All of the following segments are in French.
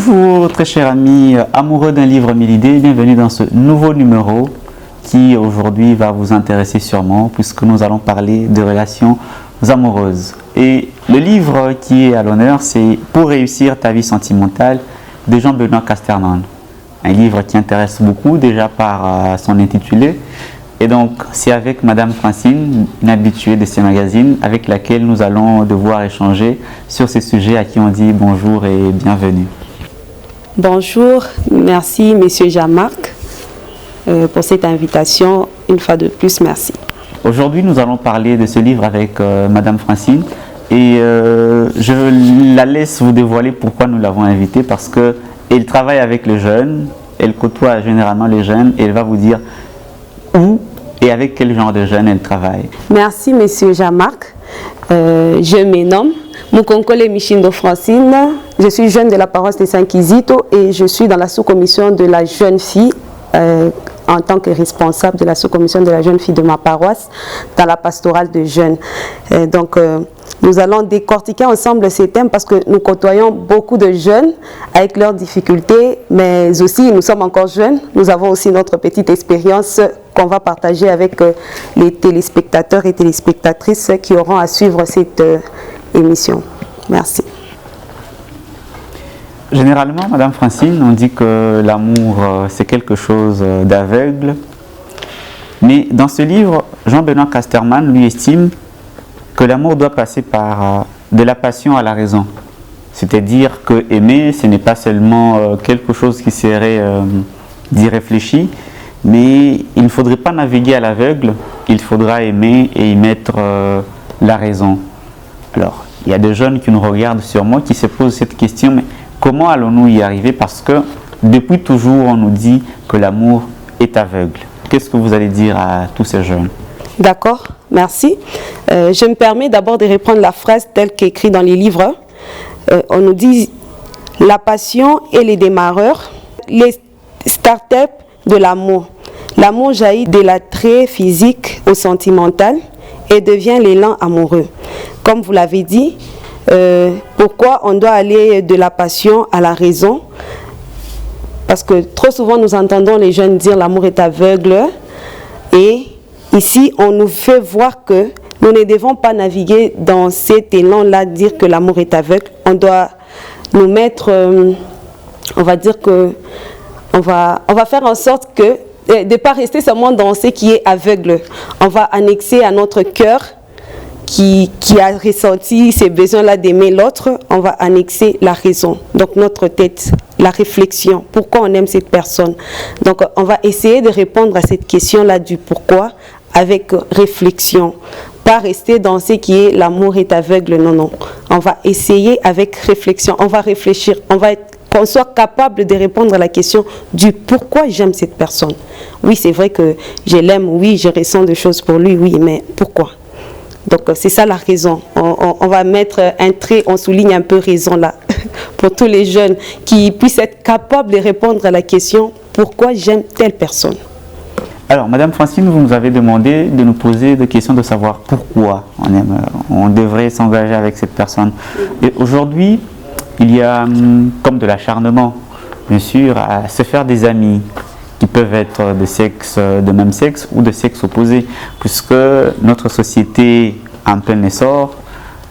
Bonjour très chers amis amoureux d'un livre 1000 idées, bienvenue dans ce nouveau numéro qui aujourd'hui va vous intéresser sûrement puisque nous allons parler de relations amoureuses. Et le livre qui est à l'honneur, c'est Pour réussir ta vie sentimentale de Jean-Benoît Casterman. Un livre qui intéresse beaucoup déjà par son intitulé. Et donc c'est avec Madame Francine, une habituée de ces magazines, avec laquelle nous allons devoir échanger sur ces sujets à qui on dit bonjour et bienvenue. Bonjour, merci Monsieur Jean-Marc pour cette invitation. Une fois de plus, merci. Aujourd'hui, nous allons parler de ce livre avec Madame Francine et je la laisse vous dévoiler pourquoi nous l'avons invitée, parce qu'elle travaille avec les jeunes, elle côtoie généralement les jeunes et elle va vous dire où et avec quel genre de jeunes elle travaille. Merci Monsieur Jean-Marc. Je me nomme Mukonkole Michindo Francine. Je suis jeune de la paroisse de Saint-Kizito et je suis dans la sous-commission de la jeune fille en tant que responsable de la sous-commission de la jeune fille de ma paroisse dans la pastorale de jeunes. Nous allons décortiquer ensemble ces thèmes parce que nous côtoyons beaucoup de jeunes avec leurs difficultés, mais aussi nous sommes encore jeunes. Nous avons aussi notre petite expérience qu'on va partager avec les téléspectateurs et téléspectatrices qui auront à suivre cette émission. Merci. Généralement, Madame Francine, on dit que l'amour, c'est quelque chose d'aveugle. Mais dans ce livre, Jean-Benoît Casterman, lui, estime que l'amour doit passer par de la passion à la raison. C'est-à-dire que aimer, ce n'est pas seulement quelque chose qui serait d'irréfléchi, mais il ne faudrait pas naviguer à l'aveugle, il faudra aimer et y mettre la raison. Alors, il y a des jeunes qui nous regardent sûrement, qui se posent cette question, mais comment allons-nous y arriver? Parce que depuis toujours, on nous dit que l'amour est aveugle. Qu'est-ce que vous allez dire à tous ces jeunes? D'accord, merci. Je me permets d'abord de reprendre la phrase telle qu'écrite dans les livres. On nous dit la passion et les démarreurs, les start-up de l'amour. L'amour jaillit de l'attrait physique au sentimental et devient l'élan amoureux. Comme vous l'avez dit, pourquoi on doit aller de la passion à la raison? Parce que trop souvent nous entendons les jeunes dire l'amour est aveugle, et ici on nous fait voir que nous ne devons pas naviguer dans cet élan-là, dire que l'amour est aveugle. On doit nous mettre, on va dire que on va faire en sorte que de ne pas rester seulement dans ce qui est aveugle. On va annexer à notre cœur qui a ressenti ces besoins-là d'aimer l'autre, on va annexer la raison, donc notre tête, la réflexion, pourquoi on aime cette personne. Donc on va essayer de répondre à cette question-là du pourquoi avec réflexion, pas rester dans ce qui est l'amour est aveugle, non, non. On va essayer avec réflexion, on va réfléchir, qu'on soit capable de répondre à la question du pourquoi j'aime cette personne. Oui, c'est vrai que je l'aime, oui, je ressens des choses pour lui, oui, mais pourquoi? Donc c'est ça la raison. On va mettre un trait, on souligne un peu raison là, pour tous les jeunes qui puissent être capables de répondre à la question pourquoi j'aime telle personne. Alors, Madame Francine, vous nous avez demandé de nous poser des questions, de savoir pourquoi on devrait s'engager avec cette personne. Et aujourd'hui, il y a comme de l'acharnement, bien sûr, à se faire des amis qui peuvent être de même sexe ou de sexe opposé, puisque notre société est en plein essor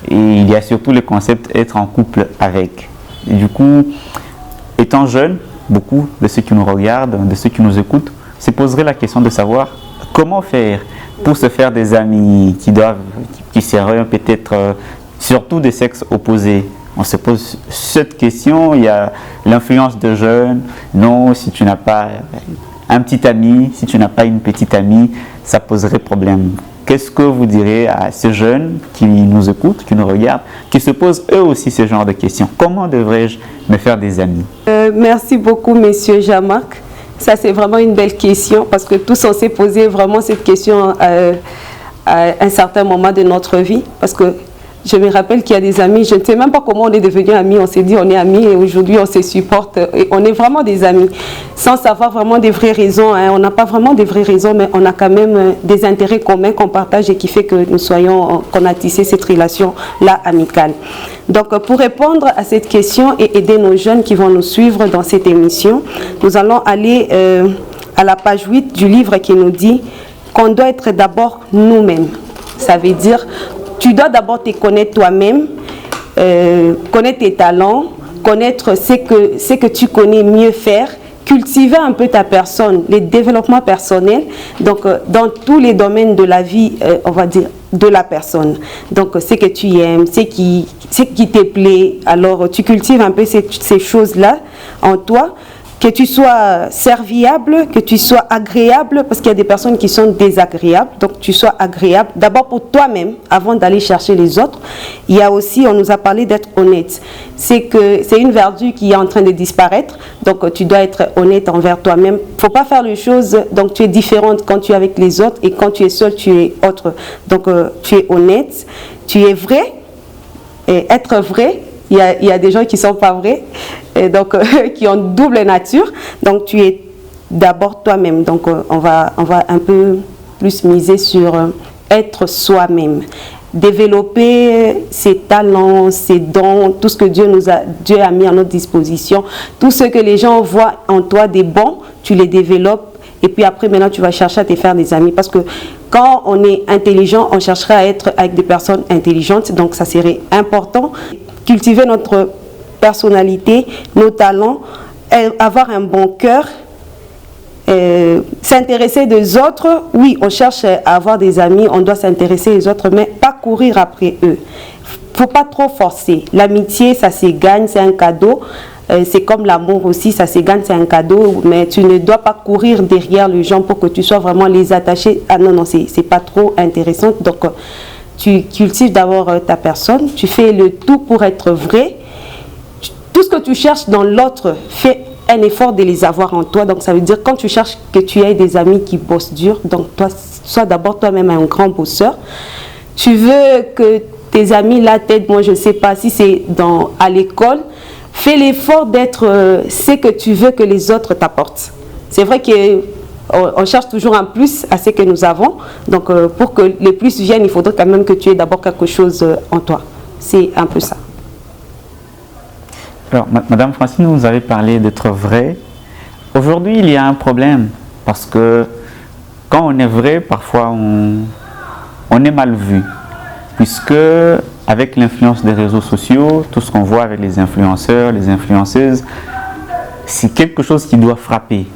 et il y a surtout le concept être en couple avec. Et du coup, étant jeune, beaucoup de ceux qui nous regardent, de ceux qui nous écoutent, se poseraient la question de savoir comment faire pour se faire des amis qui seraient peut-être surtout des sexes opposés. On se pose cette question, il y a l'influence de jeunes. Non, si tu n'as pas un petit ami, si tu n'as pas une petite amie, ça poserait problème. Qu'est-ce que vous direz à ces jeunes qui nous écoutent, qui nous regardent, qui se posent eux aussi ce genre de questions? Comment devrais-je me faire des amis? Merci beaucoup, Monsieur Jean-Marc. Ça, c'est vraiment une belle question parce que tous on s'est posé vraiment cette question à un certain moment de notre vie. Parce que Je me rappelle qu'il y a des amis, je ne sais même pas comment on est devenus amis, on s'est dit on est amis et aujourd'hui on se supporte et on est vraiment des amis, sans savoir vraiment des vraies raisons, hein. On n'a pas vraiment des vraies raisons, mais on a quand même des intérêts communs qu'on partage et qui fait que qu'on a tissé cette relation-là amicale. Donc pour répondre à cette question et aider nos jeunes qui vont nous suivre dans cette émission, nous allons aller à la page 8 du livre qui nous dit qu'on doit être d'abord nous-mêmes. Ça veut dire tu dois d'abord te connaître toi-même, connaître tes talents, connaître ce que tu connais mieux faire, cultiver un peu ta personne, les développements personnels, donc dans tous les domaines de la vie, on va dire, de la personne. Donc ce que tu aimes, ce qui te plaît, alors tu cultives un peu ces choses-là en toi, que tu sois serviable, que tu sois agréable, parce qu'il y a des personnes qui sont désagréables, donc tu sois agréable, d'abord pour toi-même, avant d'aller chercher les autres. Il y a aussi, on nous a parlé d'être honnête. C'est une vertu qui est en train de disparaître, donc tu dois être honnête envers toi-même. Il ne faut pas faire les choses, donc tu es différente quand tu es avec les autres, et quand tu es seul, tu es autre. Donc tu es honnête, tu es vrai, et être vrai, il y a des gens qui ne sont pas vrais, et donc qui ont double nature. Donc tu es d'abord toi-même. Donc on va un peu plus miser sur être soi-même. Développer ses talents, ses dons, tout ce que Dieu a mis à notre disposition. Tout ce que les gens voient en toi des bons, tu les développes. Et puis après, maintenant, tu vas chercher à te faire des amis. Parce que quand on est intelligent, on chercherait à être avec des personnes intelligentes. Donc ça serait important. Cultiver notre personnalité, nos talents, avoir un bon cœur, s'intéresser des autres. Oui, on cherche à avoir des amis, on doit s'intéresser aux autres, mais pas courir après eux. Faut pas trop forcer. L'amitié, ça se gagne, c'est un cadeau. C'est comme l'amour aussi, ça se gagne, c'est un cadeau, mais tu ne dois pas courir derrière les gens pour que tu sois vraiment les attachés. Ah non, c'est pas trop intéressant. Donc, tu cultives d'abord ta personne, tu fais le tout pour être vrai. Tout ce que tu cherches dans l'autre, fais un effort de les avoir en toi. Donc ça veut dire quand tu cherches que tu aies des amis qui bossent dur, donc toi, sois d'abord toi-même un grand bosseur. Tu veux que tes amis là t'aident, moi je ne sais pas si c'est à l'école, fais l'effort d'être ce que tu veux que les autres t'apportent. C'est vrai que on cherche toujours un plus à ce que nous avons. Donc, pour que les plus viennent, il faudrait quand même que tu aies d'abord quelque chose en toi. C'est un peu ça. Alors, Madame Francine, vous avez parlé d'être vrai. Aujourd'hui, il y a un problème parce que quand on est vrai, parfois on est mal vu. Puisque avec l'influence des réseaux sociaux, tout ce qu'on voit avec les influenceurs, les influenceuses, c'est quelque chose qui doit frapper.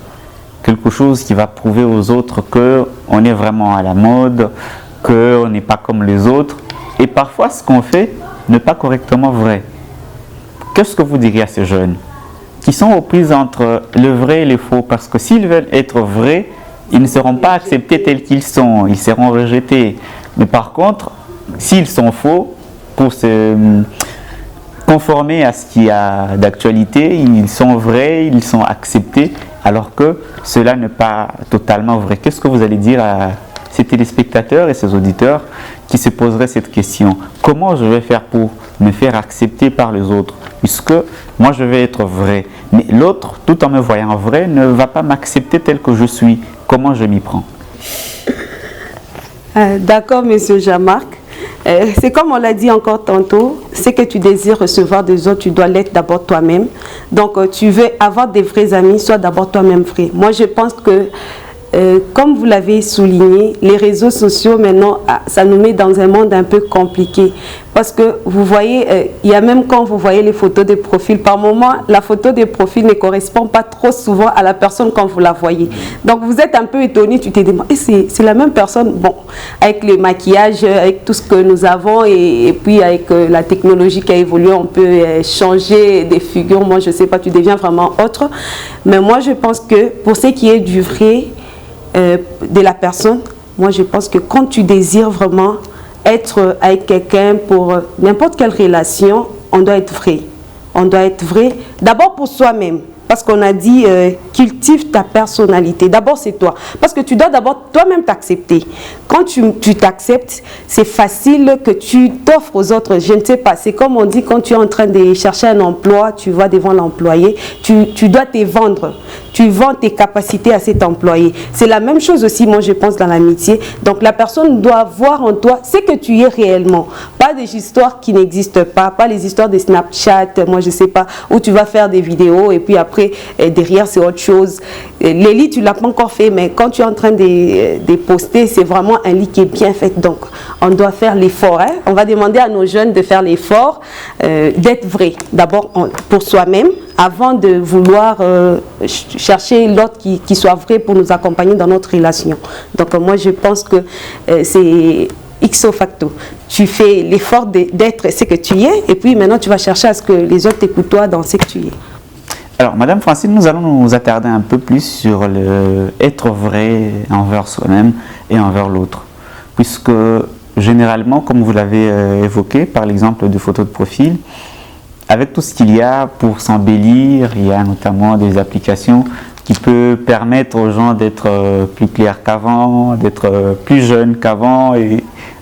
Quelque chose qui va prouver aux autres qu'on est vraiment à la mode, qu'on n'est pas comme les autres. Et parfois, ce qu'on fait n'est pas correctement vrai. Qu'est-ce que vous diriez à ces jeunes qui sont aux prises entre le vrai et le faux? Parce que s'ils veulent être vrais, ils ne seront pas acceptés tels qu'ils sont, ils seront rejetés. Mais par contre, s'ils sont faux, pour se conformer à ce qu'il y a d'actualité, ils sont vrais, ils sont acceptés, alors que cela n'est pas totalement vrai. Qu'est-ce que vous allez dire à ces téléspectateurs et ces auditeurs qui se poseraient cette question? Comment je vais faire pour me faire accepter par les autres? Puisque moi je vais être vrai, mais l'autre, tout en me voyant vrai, ne va pas m'accepter tel que je suis. Comment je m'y prends? D'accord, monsieur Jean-Marc. C'est comme on l'a dit encore tantôt, ce que tu désires recevoir des autres, tu dois l'être d'abord toi-même. Donc, tu veux avoir des vrais amis, sois d'abord toi-même vrai. Moi, je pense que, comme vous l'avez souligné, les réseaux sociaux, maintenant, ça nous met dans un monde un peu compliqué. Parce que vous voyez, il y a même quand vous voyez les photos de profil, par moment, la photo de profil ne correspond pas trop souvent à la personne quand vous la voyez. Donc, vous êtes un peu étonné, tu te demandes, c'est la même personne? Bon, avec le maquillage, avec tout ce que nous avons et puis avec la technologie qui a évolué, on peut changer des figures. Moi, je ne sais pas, tu deviens vraiment autre. Mais moi, je pense que pour ce qui est du vrai de la personne, moi, je pense que quand tu désires vraiment être avec quelqu'un pour n'importe quelle relation, on doit être vrai. On doit être vrai d'abord pour soi-même. parce qu'on a dit cultive ta personnalité. D'abord, c'est toi. Parce que tu dois d'abord toi-même t'accepter. Quand tu t'acceptes, c'est facile que tu t'offres aux autres. Je ne sais pas, c'est comme on dit quand tu es en train de chercher un emploi, tu vas devant l'employé, tu dois te vendre. Tu vends tes capacités à cet employé. C'est la même chose aussi, moi, je pense, dans l'amitié. Donc, la personne doit voir en toi ce que tu es réellement. Pas des histoires qui n'existent pas les histoires de Snapchat, moi, je ne sais pas, où tu vas faire des vidéos et puis après, derrière, c'est autre chose. Les lits, tu ne l'as pas encore fait, mais quand tu es en train de poster, c'est vraiment un lit qui est bien fait. Donc, on doit faire l'effort. Hein? On va demander à nos jeunes de faire l'effort, d'être vrai. D'abord, pour soi-même, avant de vouloir chercher l'autre qui soit vrai pour nous accompagner dans notre relation. Donc, moi, je pense que c'est ipso facto. Tu fais l'effort d'être ce que tu es, et puis maintenant, tu vas chercher à ce que les autres t'écoutent toi dans ce que tu es. Alors, Madame Francine, nous allons nous attarder un peu plus sur le être vrai envers soi-même et envers l'autre. Puisque, généralement, comme vous l'avez évoqué, par l'exemple de photos de profil, avec tout ce qu'il y a pour s'embellir, il y a notamment des applications qui peuvent permettre aux gens d'être plus clairs qu'avant, d'être plus jeunes qu'avant,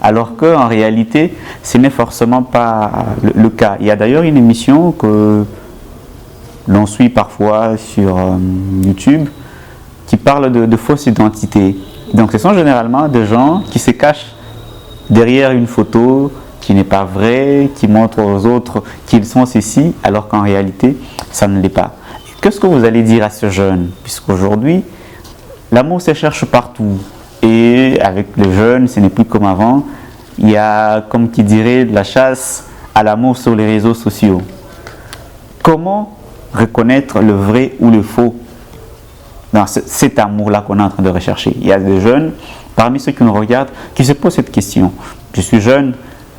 alors qu'en réalité, ce n'est forcément pas le cas. Il y a d'ailleurs une émission que l'on suit parfois sur YouTube qui parle de fausses identités. Donc ce sont généralement des gens qui se cachent derrière une photo qui n'est pas vraie, qui montre aux autres qu'ils sont ceci, alors qu'en réalité, ça ne l'est pas. Qu'est-ce que vous allez dire à ce jeune? Puisqu'aujourd'hui, l'amour se cherche partout. Et avec les jeunes, ce n'est plus comme avant. Il y a, comme qui dirait, de la chasse à l'amour sur les réseaux sociaux. Comment reconnaître le vrai ou le faux dans cet amour-là qu'on est en train de rechercher? Il y a des jeunes, parmi ceux qui nous regardent, qui se posent cette question. Je suis jeune,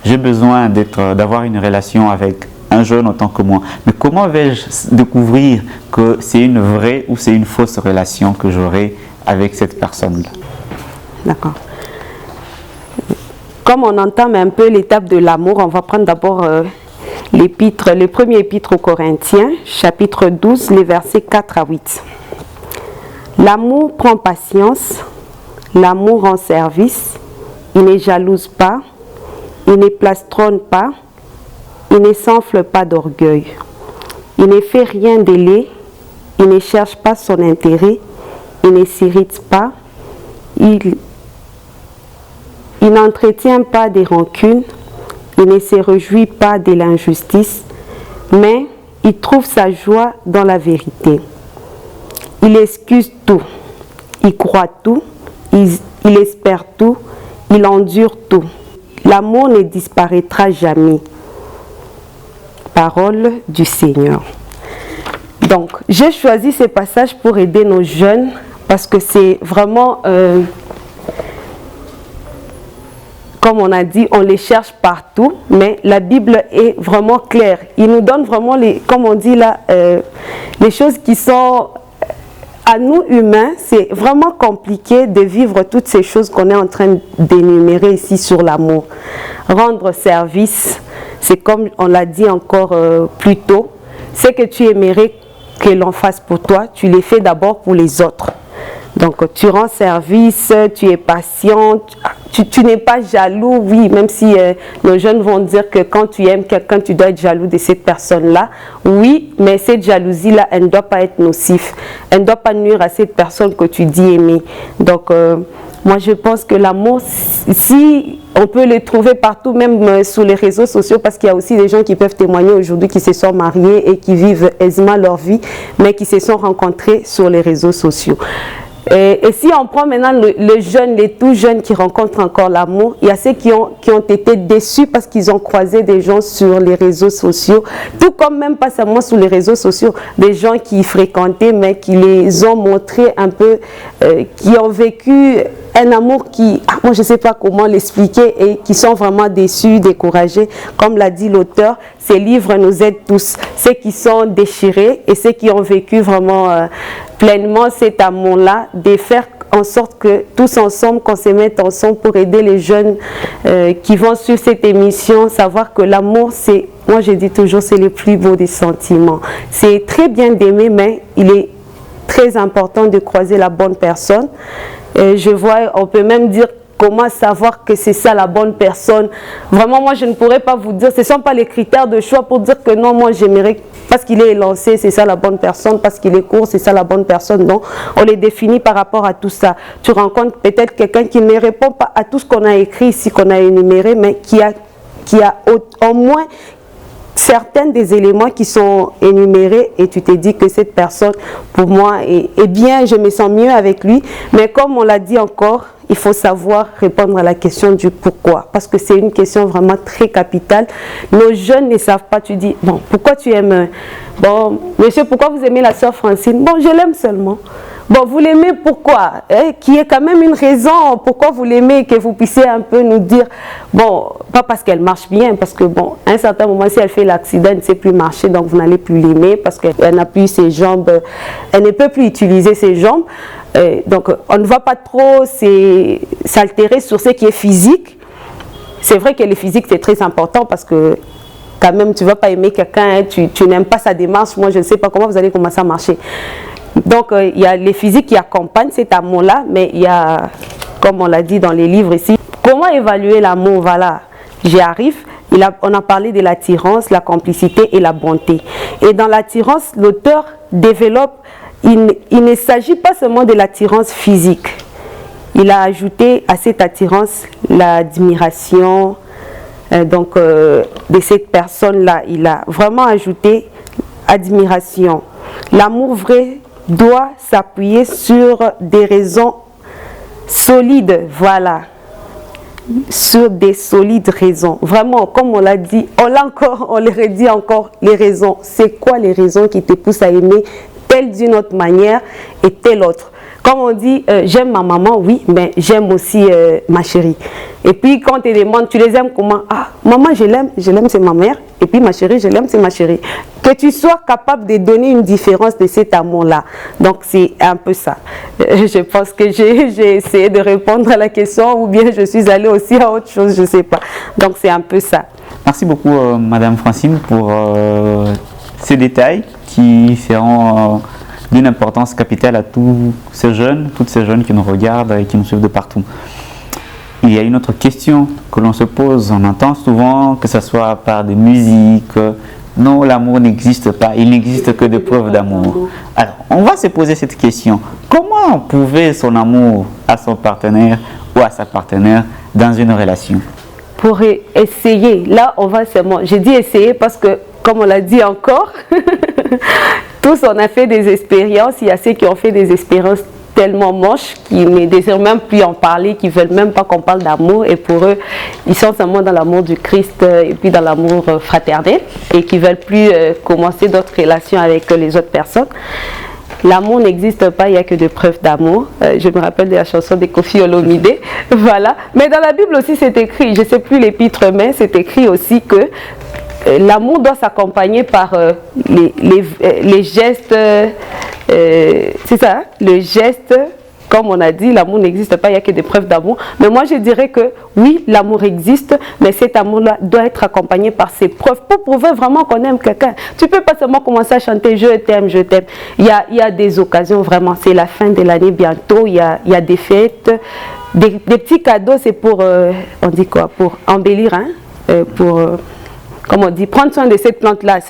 j'ai besoin d'avoir une relation avec un jeune autant que moi. Mais comment vais-je découvrir que c'est une vraie ou c'est une fausse relation que j'aurai avec cette personne-là? D'accord. Comme on entame un peu l'étape de l'amour, on va prendre d'abord le premier épître aux Corinthiens, chapitre 12, les versets 4 à 8. L'amour prend patience, l'amour rend service, il ne jalouse pas, il ne plastronne pas, il ne s'enfle pas d'orgueil, il ne fait rien de laid, il ne cherche pas son intérêt, il ne s'irrite pas, il n'entretient pas des rancunes, il ne se réjouit pas de l'injustice, mais il trouve sa joie dans la vérité. Il excuse tout, il croit tout, il espère tout, il endure tout. L'amour ne disparaîtra jamais. Parole du Seigneur. Donc, j'ai choisi ces passages pour aider nos jeunes parce que c'est vraiment, comme on a dit, on les cherche partout, mais la Bible est vraiment claire. Il nous donne vraiment, comme on dit là, les choses qui sont... À nous humains, c'est vraiment compliqué de vivre toutes ces choses qu'on est en train d'énumérer ici sur l'amour. Rendre service, c'est comme on l'a dit encore plus tôt, ce que tu aimerais que l'on fasse pour toi, tu les fais d'abord pour les autres. Donc tu rends service, tu es patient, tu n'es pas jaloux, oui, même si nos jeunes vont dire que quand tu aimes quelqu'un, tu dois être jaloux de cette personne-là. Oui, mais cette jalousie-là, elle ne doit pas être nocive. Elle ne doit pas nuire à cette personne que tu dis aimer. Donc, moi, je pense que l'amour, si on peut le trouver partout, même sur les réseaux sociaux, parce qu'il y a aussi des gens qui peuvent témoigner aujourd'hui qui se sont mariés et qui vivent aisément leur vie, mais qui se sont rencontrés sur les réseaux sociaux. Et si on prend maintenant les jeunes, les tout jeunes qui rencontrent encore l'amour, il y a ceux qui ont été déçus parce qu'ils ont croisé des gens sur les réseaux sociaux, tout comme même pas seulement sur les réseaux sociaux, des gens qui fréquentaient mais qui les ont montré un peu, qui ont vécu un amour qui, moi je ne sais pas comment l'expliquer, et qui sont vraiment déçus, découragés. Comme l'a dit l'auteur, ces livres nous aident tous, ceux qui sont déchirés et ceux qui ont vécu vraiment pleinement cet amour-là, de faire en sorte que tous ensemble, qu'on se mette ensemble pour aider les jeunes qui vont suivre cette émission, savoir que l'amour, c'est moi je dis toujours, c'est le plus beau des sentiments. C'est très bien d'aimer, mais il est très important de croiser la bonne personne. Je vois, on peut même dire comment savoir que c'est ça la bonne personne. Vraiment, moi je ne pourrais pas vous dire, ce ne sont pas les critères de choix pour dire que non, moi j'aimerais, parce qu'il est élancé, c'est ça la bonne personne, parce qu'il est court, c'est ça la bonne personne. Non, on les définit par rapport à tout ça. Tu rencontres peut-être quelqu'un qui ne répond pas à tout ce qu'on a écrit ici, qu'on a énuméré, mais qui a au moins certains des éléments qui sont énumérés et tu te dis que cette personne, pour moi, est bien, je me sens mieux avec lui. Mais comme on l'a dit encore, il faut savoir répondre à la question du pourquoi. Parce que c'est une question vraiment très capitale. Nos jeunes ne savent pas. Tu dis, bon, pourquoi tu aimes... Bon, monsieur, pourquoi vous aimez la sœur Francine? Bon, je l'aime seulement. Bon, vous l'aimez pourquoi? Qui est quand même une raison pourquoi vous l'aimez, que vous puissiez un peu nous dire, bon, pas parce qu'elle marche bien, parce que bon, à un certain moment, si elle fait l'accident, elle ne sait plus marcher, donc vous n'allez plus l'aimer parce qu'elle n'a plus ses jambes, elle ne peut plus utiliser ses jambes. Donc, on ne va pas trop s'altérer sur ce qui est physique. C'est vrai que le physique, c'est très important parce que quand même, tu ne vas pas aimer quelqu'un, tu n'aimes pas sa démarche, moi je ne sais pas comment vous allez commencer à marcher. Donc, il y a les physiques qui accompagnent cet amour-là, mais il y a, comme on l'a dit dans les livres ici, comment évaluer l'amour? Voilà, j'y arrive. On a parlé de l'attirance, la complicité et la bonté. Et dans l'attirance, l'auteur développe, il ne s'agit pas seulement de l'attirance physique. Il a ajouté à cette attirance l'admiration de cette personne-là. Il a vraiment ajouté admiration. L'amour vrai doit s'appuyer sur des raisons solides, voilà, sur des solides raisons. Vraiment, comme on l'a dit, on le redit encore, les raisons. C'est quoi les raisons qui te poussent à aimer telle d'une autre manière et telle autre? Comme on dit, j'aime ma maman, oui, mais j'aime aussi ma chérie. Et puis quand on te demande, tu les aimes comment? Ah, maman, je l'aime, c'est ma mère. Et puis ma chérie, je l'aime, c'est ma chérie. Que tu sois capable de donner une différence de cet amour-là. Donc c'est un peu ça. Je pense que j'ai essayé de répondre à la question ou bien je suis allée aussi à autre chose, je ne sais pas. Donc c'est un peu ça. Merci beaucoup, Madame Francine, pour ces détails qui seront d'une importance capitale à tous ces jeunes, toutes ces jeunes qui nous regardent et qui nous suivent de partout. Il y a une autre question que l'on se pose, on entend souvent que ce soit par des musiques, non, l'amour n'existe pas, il n'existe que des preuves d'amour. Alors, on va se poser cette question, comment prouver son amour à son partenaire ou à sa partenaire dans une relation? Pour essayer, là on va seulement, j'ai dit essayer parce que, comme on l'a dit encore, tous on a fait des expériences, il y a ceux qui ont fait des expériences tellement moches qui ne désirent même plus en parler, qui ne veulent même pas qu'on parle d'amour et pour eux, ils sont seulement dans l'amour du Christ et puis dans l'amour fraternel et qui ne veulent plus commencer d'autres relations avec les autres personnes. L'amour n'existe pas, il n'y a que des preuves d'amour. Je me rappelle de la chanson de Koffi Olomide. Voilà. Mais dans la Bible aussi, c'est écrit, je ne sais plus l'épître, mais c'est écrit aussi que l'amour doit s'accompagner par les gestes, c'est ça, hein? Le geste, comme on a dit, l'amour n'existe pas, il n'y a que des preuves d'amour. Mais moi, je dirais que oui, l'amour existe, mais cet amour-là doit être accompagné par ses preuves pour prouver vraiment qu'on aime quelqu'un. Tu ne peux pas seulement commencer à chanter « je t'aime, je t'aime ». Il y a des occasions, vraiment, c'est la fin de l'année bientôt, il y a des fêtes, des petits cadeaux, c'est pour, on dit quoi, pour embellir, hein, comme on dit, prendre soin de cette plante-là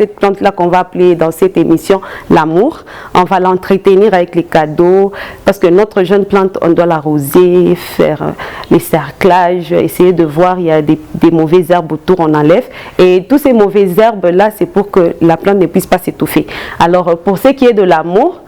qu'on va appeler dans cette émission l'amour. On va l'entretenir avec les cadeaux, parce que notre jeune plante, on doit l'arroser, faire les cerclages, essayer de voir, il y a des mauvaises herbes autour, on enlève. Et tous ces mauvaises herbes-là, c'est pour que la plante ne puisse pas s'étouffer. Alors, pour ce qui est de l'amour,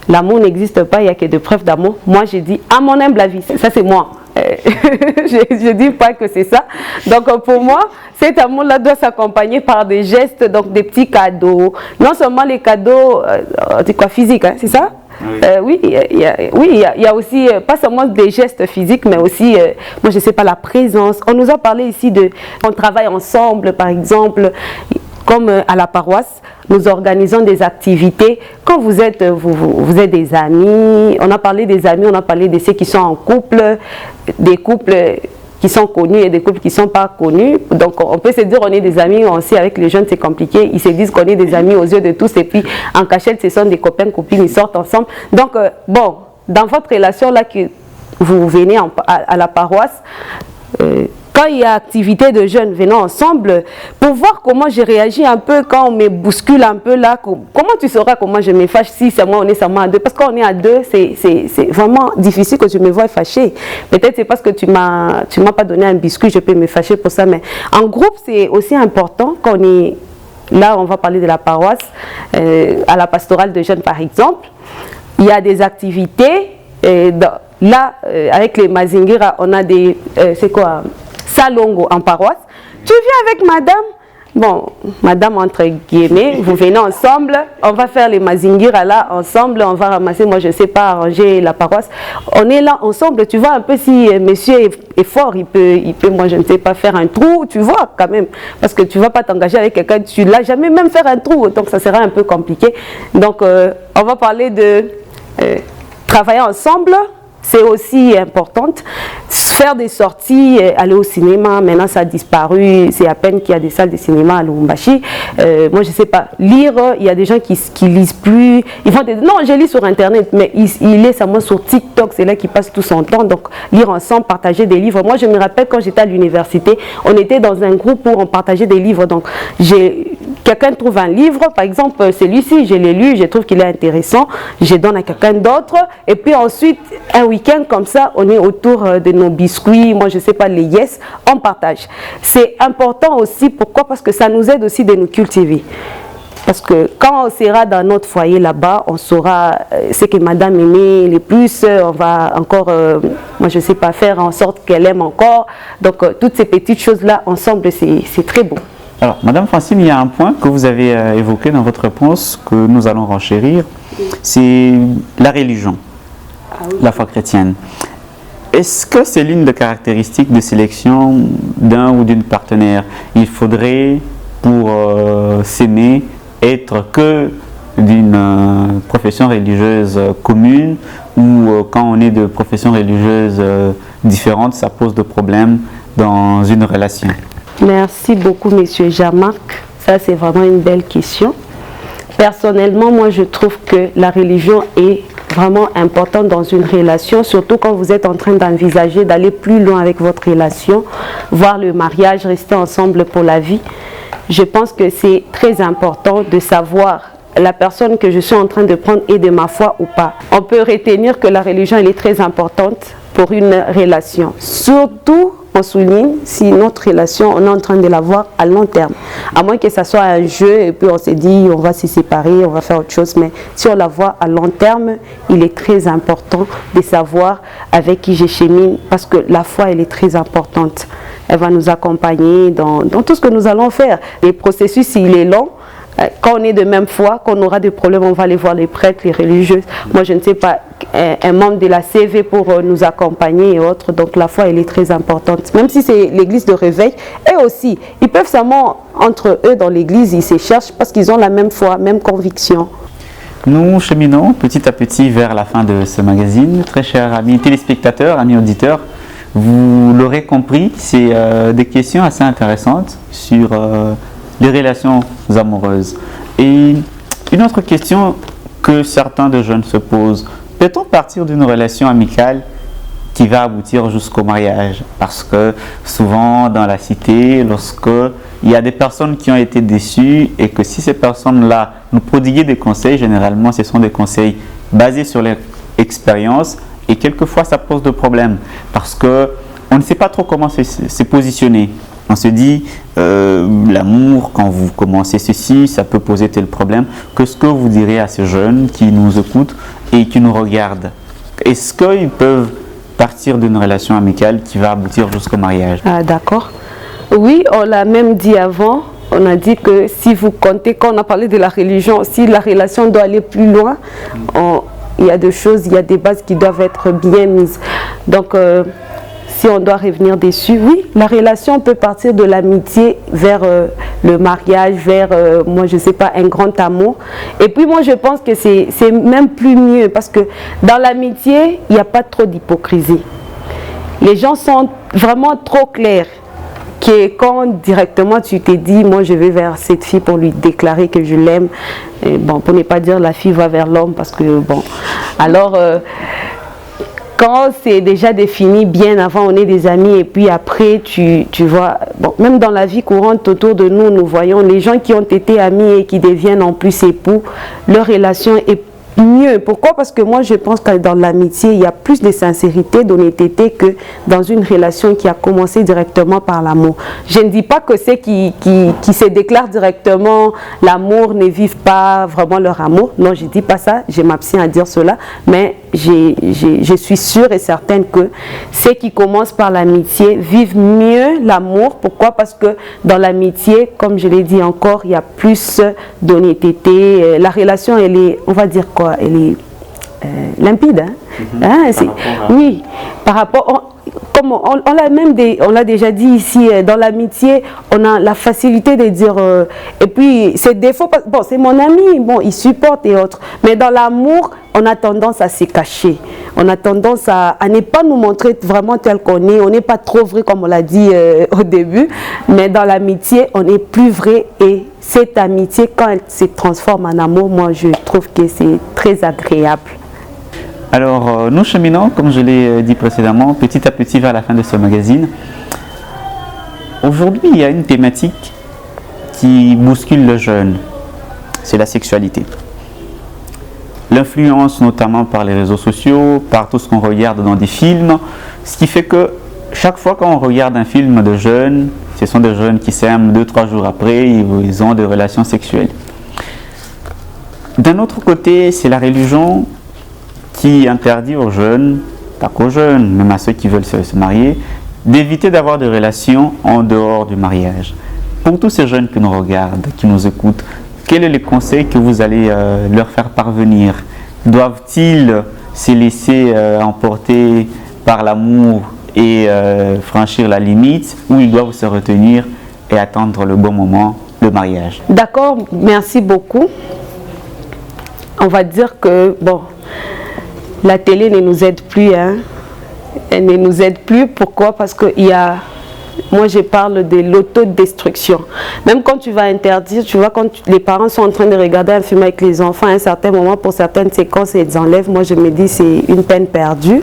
l'amour n'existe pas, il n'y a que des preuves d'amour. Moi, j'ai dit, à mon humble avis, ça c'est moi. Je ne dis pas que c'est ça. Donc pour moi, cet amour-là doit s'accompagner par des gestes, donc des petits cadeaux. Non seulement les cadeaux, c'est quoi, physiques, hein, c'est ça? Oui, il y a aussi, pas seulement des gestes physiques, mais aussi, moi je ne sais pas, la présence. On nous a parlé ici on travaille ensemble, par exemple. Comme à la paroisse, nous organisons des activités. Quand vous êtes des amis, on a parlé des amis, on a parlé de ceux qui sont en couple, des couples qui sont connus et des couples qui ne sont pas connus. Donc on peut se dire on est des amis, on sait avec les jeunes c'est compliqué, ils se disent qu'on est des amis aux yeux de tous et puis en cachette ce sont des copains, copines, ils sortent ensemble. Donc bon, dans votre relation là que vous venez à la paroisse, quand il y a activité de jeunes venant ensemble, pour voir comment j'ai réagi un peu quand on me bouscule un peu là, comment tu sauras comment je me fâche si c'est moi, on est seulement à deux? Parce qu'on est à deux, c'est vraiment difficile que je me vois fâchée. Peut-être c'est parce que tu m'as pas donné un biscuit, je peux me fâcher pour ça, mais en groupe c'est aussi important quand on est... Là on va parler de la paroisse, à la pastorale de jeunes par exemple, il y a des activités, là avec les Mazingira, on a des... c'est quoi? Salongo en paroisse, tu viens avec madame, bon, madame entre guillemets, vous venez ensemble, on va faire les Mazingira là ensemble, on va ramasser, moi je ne sais pas arranger la paroisse, on est là ensemble, tu vois un peu si monsieur est fort, il peut, moi je ne sais pas faire un trou, tu vois quand même, parce que tu ne vas pas t'engager avec quelqu'un, tu ne l'as jamais même faire un trou, donc ça sera un peu compliqué. Donc on va parler de travailler ensemble. C'est aussi important. Faire des sorties, aller au cinéma, maintenant ça a disparu, c'est à peine qu'il y a des salles de cinéma à Lubumbashi. Moi je ne sais pas, lire, il y a des gens qui lisent plus, ils vont dire non je lis sur internet, mais il est seulement sur TikTok, c'est là qu'il passe tout son temps, donc lire ensemble, partager des livres. Moi je me rappelle quand j'étais à l'université, on était dans un groupe où on partageait des livres, donc quelqu'un trouve un livre, par exemple celui-ci, je l'ai lu, je trouve qu'il est intéressant, je donne à quelqu'un d'autre, et puis ensuite un week-end comme ça, on est autour de nos biscuits, moi je sais pas, les yes, on partage. C'est important aussi, pourquoi? Parce que ça nous aide aussi de nous cultiver. Parce que quand on sera dans notre foyer là-bas, on saura ce que madame aimait le plus, on va encore, moi je sais pas, faire en sorte qu'elle aime encore. Donc toutes ces petites choses-là, ensemble, c'est très beau. Alors, Madame Francine, il y a un point que vous avez évoqué dans votre réponse que nous allons renchérir, c'est la religion, la foi chrétienne. Est-ce que c'est l'une des caractéristiques de sélection d'un ou d'une partenaire? Il faudrait, pour s'aimer, être que d'une profession religieuse commune, ou quand on est de professions religieuses différentes, ça pose de problèmes dans une relation? Merci beaucoup, Monsieur Jean-Marc. Ça, c'est vraiment une belle question. Personnellement, moi, je trouve que la religion est vraiment importante dans une relation, surtout quand vous êtes en train d'envisager d'aller plus loin avec votre relation, voir le mariage, rester ensemble pour la vie. Je pense que c'est très important de savoir la personne que je suis en train de prendre est de ma foi ou pas. On peut retenir que la religion, elle est très importante pour une relation, surtout on souligne si notre relation, on est en train de la voir à long terme. À moins que ça soit un jeu et puis on se dit on va se séparer, on va faire autre chose. Mais si on la voit à long terme, il est très important de savoir avec qui je chemine parce que la foi, elle est très importante. Elle va nous accompagner dans tout ce que nous allons faire. Le processus, il est long. Quand on est de même foi, quand on aura des problèmes, on va aller voir les prêtres, les religieux. Moi, je ne sais pas, un membre de la CV pour nous accompagner et autres. Donc, la foi, elle est très importante. Même si c'est l'église de réveil, eux aussi, ils peuvent seulement, entre eux, dans l'église, ils se cherchent parce qu'ils ont la même foi, même conviction. Nous cheminons petit à petit vers la fin de ce magazine. Très chers amis téléspectateurs, amis auditeurs, vous l'aurez compris, c'est des questions assez intéressantes sur les relations amoureuses. Et une autre question que certains de jeunes se posent, peut-on partir d'une relation amicale qui va aboutir jusqu'au mariage? Parce que souvent dans la cité, lorsque il y a des personnes qui ont été déçues et que si ces personnes-là nous prodiguaient des conseils, généralement ce sont des conseils basés sur l'expérience et quelquefois ça pose de problèmes parce qu'on ne sait pas trop comment se positionner. On se dit, l'amour, quand vous commencez ceci, ça peut poser tel problème. Qu'est-ce que vous direz à ces jeunes qui nous écoutent et qui nous regardent? Est-ce qu'ils peuvent partir d'une relation amicale qui va aboutir jusqu'au mariage? Ah, d'accord. Oui, on l'a même dit avant. On a dit que si vous comptez, quand on a parlé de la religion, si la relation doit aller plus loin, il y a des choses, il y a des bases qui doivent être bien mises. Donc, si on doit revenir dessus, oui, la relation peut partir de l'amitié vers le mariage, vers, moi je ne sais pas, un grand amour. Et puis moi je pense que c'est même plus mieux parce que dans l'amitié, il n'y a pas trop d'hypocrisie. Les gens sont vraiment trop clair. Qui est quand directement tu t'es dit, moi je vais vers cette fille pour lui déclarer que je l'aime. Bon, pour ne pas dire la fille va vers l'homme, parce que bon. Alors, quand c'est déjà défini bien avant, on est des amis, et puis après, tu vois, bon, même dans la vie courante autour de nous, nous voyons les gens qui ont été amis et qui deviennent en plus époux, leur relation est mieux. Pourquoi? Parce que moi je pense que dans l'amitié il y a plus de sincérité, d'honnêteté que dans une relation qui a commencé directement par l'amour. Je ne dis pas que ceux qui se déclarent directement l'amour ne vivent pas vraiment leur amour. Non, je ne dis pas ça, je m'abstiens à dire cela, mais je suis sûre et certaine que ceux qui commencent par l'amitié vivent mieux l'amour. Pourquoi? Parce que dans l'amitié, comme je l'ai dit encore, il y a plus d'honnêteté. La relation, elle est, on va dire quoi, elle est limpide. Oui, par rapport... Comme on l'a déjà dit ici, dans l'amitié, on a la facilité de dire, et puis ses défauts, bon, c'est mon ami, bon, il supporte et autres, mais dans l'amour, on a tendance à se cacher, on a tendance à ne pas nous montrer vraiment tel qu'on est, on n'est pas trop vrai comme on l'a dit au début, mais dans l'amitié, on est plus vrai, et cette amitié, quand elle se transforme en amour, moi je trouve que c'est très agréable. Alors, nous cheminons, comme je l'ai dit précédemment, petit à petit vers la fin de ce magazine. Aujourd'hui, il y a une thématique qui bouscule le jeune, c'est la sexualité. L'influence notamment par les réseaux sociaux, par tout ce qu'on regarde dans des films, ce qui fait que chaque fois qu'on regarde un film de jeunes, ce sont des jeunes qui s'aiment 2-3 jours après, ils ont des relations sexuelles. D'un autre côté, c'est la religion qui interdit aux jeunes, pas qu'aux jeunes, même à ceux qui veulent se marier, d'éviter d'avoir des relations en dehors du mariage. Pour tous ces jeunes qui nous regardent, qui nous écoutent, quel est le conseil que vous allez leur faire parvenir? Doivent-ils se laisser emporter par l'amour et franchir la limite, ou ils doivent se retenir et attendre le bon moment, le mariage? D'accord, merci beaucoup. On va dire que, bon, la télé ne nous aide plus, hein. Elle ne nous aide plus. Pourquoi? Parce qu'il y a, moi je parle de l'autodestruction. Même quand tu vas interdire, tu vois, quand les parents sont en train de regarder un film avec les enfants, à un certain moment, pour certaines séquences, ils enlèvent. Moi je me dis c'est une peine perdue.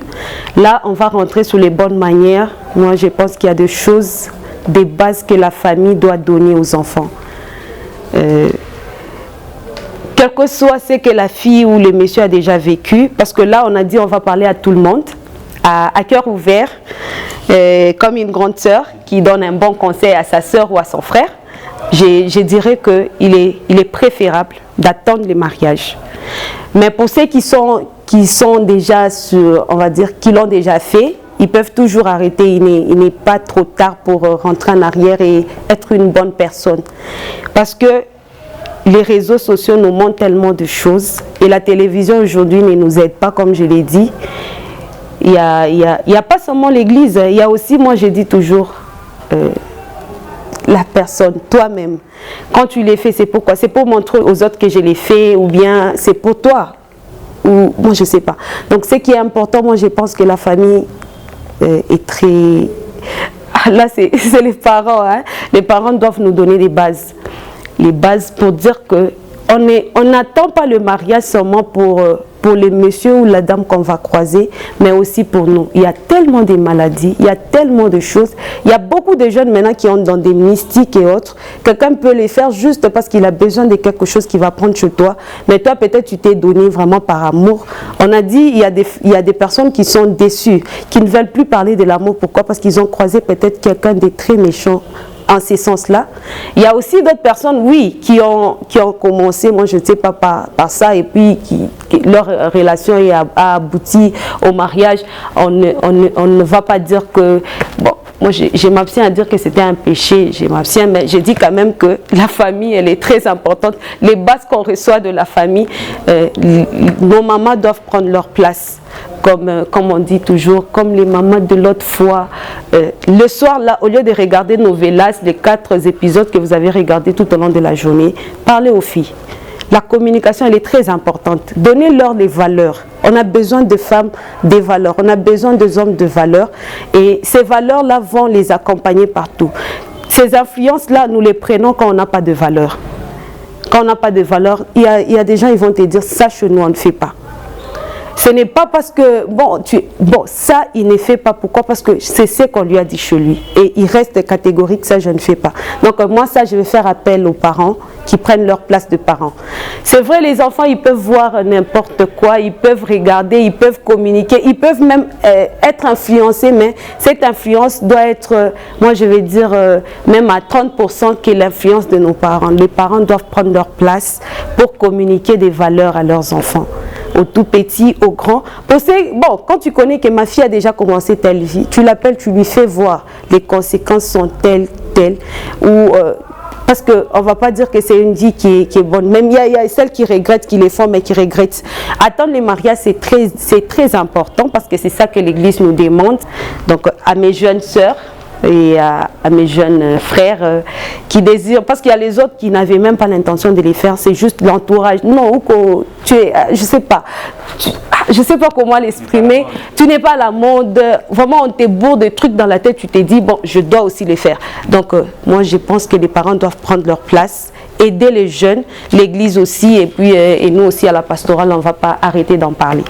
Là, on va rentrer sur les bonnes manières. Moi je pense qu'il y a des choses, des bases que la famille doit donner aux enfants. Quel que soit ce que la fille ou le monsieur a déjà vécu, parce que là on a dit on va parler à tout le monde, à cœur ouvert, comme une grande sœur qui donne un bon conseil à sa sœur ou à son frère, je dirais qu'il est préférable d'attendre le mariage. Mais pour ceux qui sont déjà sur, on va dire, qui l'ont déjà fait, ils peuvent toujours arrêter, il n'est pas trop tard pour rentrer en arrière et être une bonne personne. Parce que les réseaux sociaux nous montrent tellement de choses et la télévision aujourd'hui ne nous aide pas, comme je l'ai dit. Il y a pas seulement l'église, il y a aussi, moi je dis toujours, la personne, toi-même. Quand tu les fais, c'est pourquoi? C'est pour montrer aux autres que je l'ai fait, ou bien c'est pour toi, ou moi je ne sais pas. Donc ce qui est important, moi je pense que la famille est très... Là c'est les parents, hein? Les parents doivent nous donner des bases. Les bases pour dire que on n'attend pas le mariage seulement pour le monsieur ou la dame qu'on va croiser, mais aussi pour nous. Il y a tellement de maladies, il y a tellement de choses. Il y a beaucoup de jeunes maintenant qui ont dans des mystiques et autres. Quelqu'un peut les faire juste parce qu'il a besoin de quelque chose qu'il va prendre chez toi. Mais toi, peut-être, tu t'es donné vraiment par amour. On a dit, il y a des personnes qui sont déçues, qui ne veulent plus parler de l'amour. Pourquoi? Parce qu'ils ont croisé peut-être quelqu'un de très méchant. En ce sens-là, il y a aussi d'autres personnes, oui, qui ont commencé, moi je ne sais pas par ça, et puis leur relation a abouti au mariage. On ne va pas dire que, bon, moi je m'abstiens à dire que c'était un péché, je m'abstiens, mais je dis quand même que la famille, elle est très importante. Les bases qu'on reçoit de la famille, nos mamans doivent prendre leur place. Comme on dit toujours, comme les mamans de l'autre fois. Le soir, là, au lieu de regarder Novelas, les 4 épisodes que vous avez regardés tout au long de la journée, parlez aux filles. La communication, elle est très importante. Donnez-leur des valeurs. On a besoin de femmes des valeurs. On a besoin des hommes de valeurs. Et ces valeurs-là vont les accompagner partout. Ces influences-là, nous les prenons quand on n'a pas de valeur. Quand on n'a pas de valeur, il y a des gens qui vont te dire, ça chez nous, on ne fait pas. Ce n'est pas parce que, ça, il ne fait pas. Pourquoi? Parce que c'est ce qu'on lui a dit chez lui. Et il reste catégorique, ça, je ne fais pas. Donc, moi, ça, je vais faire appel aux parents qui prennent leur place de parents. C'est vrai, les enfants, ils peuvent voir n'importe quoi, ils peuvent regarder, ils peuvent communiquer, ils peuvent même être influencés, mais cette influence doit être, moi, je vais dire, même à 30% qui est l'influence de nos parents. Les parents doivent prendre leur place pour communiquer des valeurs à leurs enfants. Au tout petit, au grand. Bon, quand tu connais que ma fille a déjà commencé telle vie, tu l'appelles, tu lui fais voir les conséquences sont telles, ou parce qu'on ne va pas dire que c'est une vie qui est bonne. Même il y a celles qui regrettent, qui les font, mais qui regrettent. Attendre les mariages, c'est très important parce que c'est ça que l'Église nous demande. Donc, à mes jeunes sœurs, et à mes jeunes frères qui désirent, parce qu'il y a les autres qui n'avaient même pas l'intention de les faire, c'est juste l'entourage. Non, ou que tu es, je sais pas comment l'exprimer, tu n'es pas à la mode, vraiment on te bourre des trucs dans la tête, tu te dis bon, je dois aussi les faire. Donc moi je pense que les parents doivent prendre leur place, aider les jeunes, l'église aussi, et puis et nous aussi à la pastorale, on ne va pas arrêter d'en parler.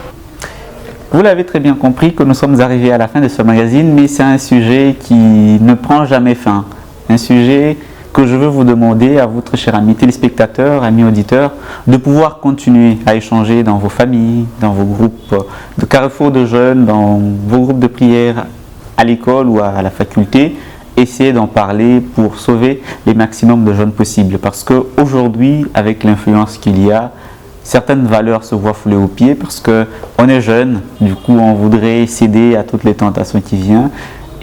Vous l'avez très bien compris que nous sommes arrivés à la fin de ce magazine, mais c'est un sujet qui ne prend jamais fin. Un sujet que je veux vous demander à vous, très chers amis téléspectateurs, amis auditeurs, de pouvoir continuer à échanger dans vos familles, dans vos groupes de carrefour de jeunes, dans vos groupes de prière à l'école ou à la faculté. Essayez d'en parler pour sauver les maximums de jeunes possibles. Parce qu'aujourd'hui, avec l'influence qu'il y a, certaines valeurs se voient foulées aux pieds parce qu'on est jeune, du coup on voudrait céder à toutes les tentations qui viennent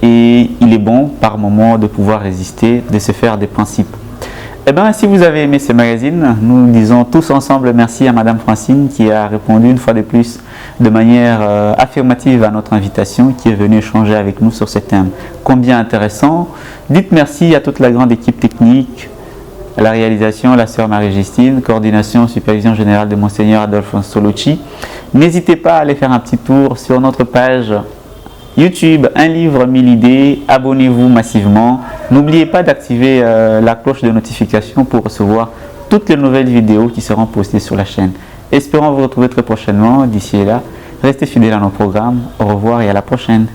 et il est bon par moment de pouvoir résister, de se faire des principes. Eh bien, si vous avez aimé ce magazine, nous disons tous ensemble merci à Madame Francine qui a répondu une fois de plus de manière affirmative à notre invitation, qui est venue échanger avec nous sur ce thème combien intéressant. Dites merci à toute la grande équipe technique, à la réalisation, la sœur Marie-Justine, coordination, supervision générale de Monseigneur Adolphe Solucci. N'hésitez pas à aller faire un petit tour sur notre page YouTube, Un livre, 1000 idées. Abonnez-vous massivement. N'oubliez pas d'activer la cloche de notification pour recevoir toutes les nouvelles vidéos qui seront postées sur la chaîne. Espérons vous retrouver très prochainement. D'ici là, restez fidèles à nos programmes. Au revoir et à la prochaine.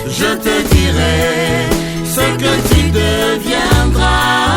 Je te dirai ce que tu deviendras.